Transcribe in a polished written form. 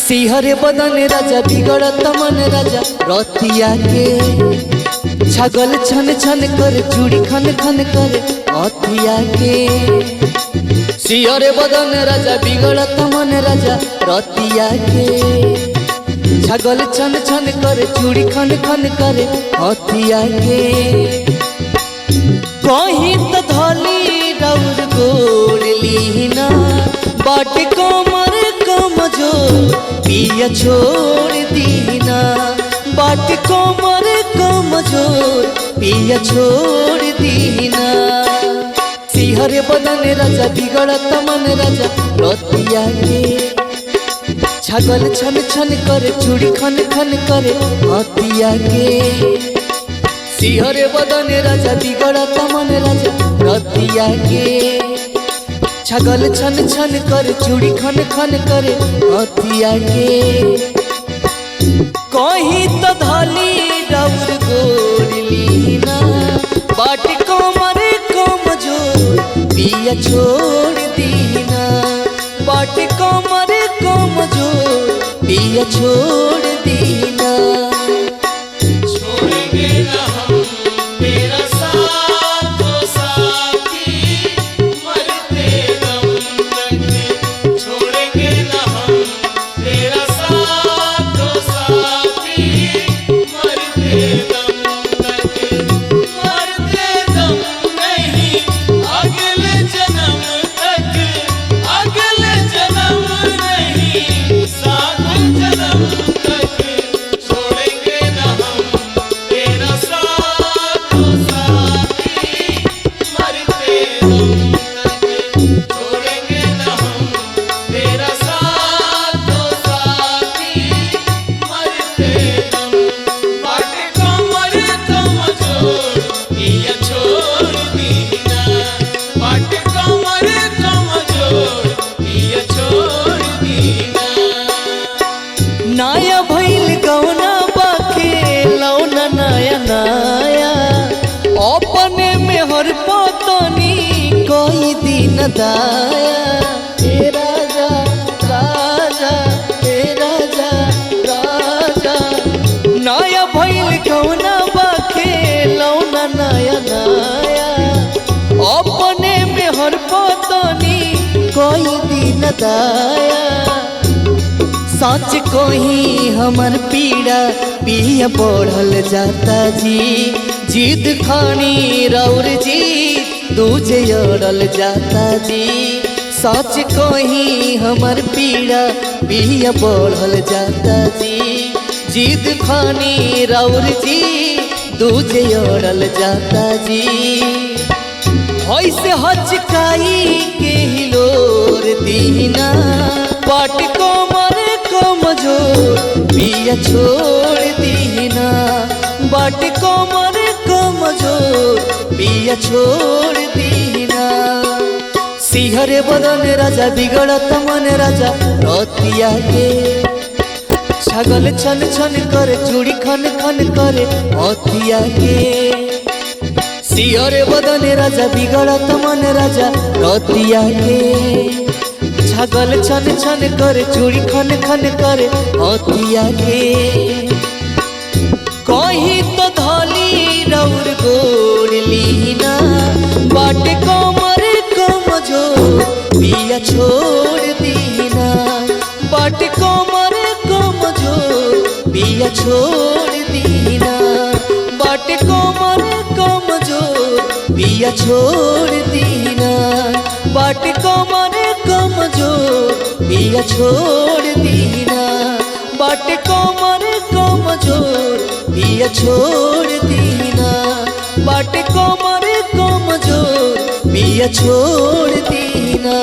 सिहरे बदन राजा बिगड़त मन राजा रतिया के छगल छन छन कर चूड़ी खन खन कर अथिया के। सिहरे बदन राजा बिगड़त मन राजा रतिया के छगल छन छन कर चूड़ी खन खन कर अथिया के। कहीं तो धली रौर गोड़ लीना बाट कोमर कमजोर पिया छोड़ दीना बाट कोमर कमजोर पिया छोड़ दीना। सिहरे बदन राजा बिगड़त मन राजा रतिया के छगल छन छन कर चूड़ी खन खन कर हथिया के। सिहरे बदन राजा बिगड़त मन राजा रतिया के छगल छन छन कर चूड़ी खन खन कर हथिया के। कहीं तो धली रौर गोड़ लीना बाट कोमर कमजोर पिया छोड़ दीना बाट कोमर कमजोर पिया छोड़ दीना। छोड़ेंगे ना हम तेरा साथ ओ साथी मरते दम तक। छोड़ेंगे ना हम तेरा साथ ओ साथी मरते दम तक। मरते दम नहीं अगले जन्म तक, अगले जन्म नहीं सात जन्म तक। छोड़ेंगे ना हम तेरा साथ ओ साथी मरते दम तक। छोड़ेंगे ना हम तेरा साथ ओ साथी मरते दम। बाट कोमर कमजोर पिया छोड़ दीना बाट कोमर कमजोर पिया छोड़ दीना। नाया भइल गौना बाखे लौना नया नया अपने में हर पतनी कोई दिन दाया। हे राजा राजा हे राजा राजा नाया भइल गौना बाखे लौना नया नया अपने में हर पतनी कोई दिन दाया। सच कोही हमर पीड़ा पिया बढ़ल जाता जी जिद खानी रौर जी दूजे अड़ल जाता जी। सच कोही हमर पीड़ा पिया बढ़ल जाता जी जिद खानी रौर जी दूजे अड़ल जाता जी। ऐसे हचकाई के हिलोर दीना बाट कोमर कमजोर पिया छोड़ दीना बाट कोमर कमजोर पिया छोड़ दीना। सिहरे बदन राजा बिगड़त मन राजा रतिया के छगल छन छन कर चूड़ी खन खन कर हथिया के। सिहरे बदन राजा बिगड़त मन राजा रतिया के छगल छन छन कर चूड़ी खन खन कर हथिया के। कहीं तो धली रौर गोड़ लीना बाट कोमर कमजोर पिया छोड़ दीना बाट कोमर कमजोर पिया छोड़ दीना बाट कोमर कमजोर पिया छोड़ दीना बाट कोमर कमजोर पिया छोड़ दीना बाट कोमर कमजोर पिया छोड़ दीना बाट कोमर कमजोर पिया छोड़ दीना।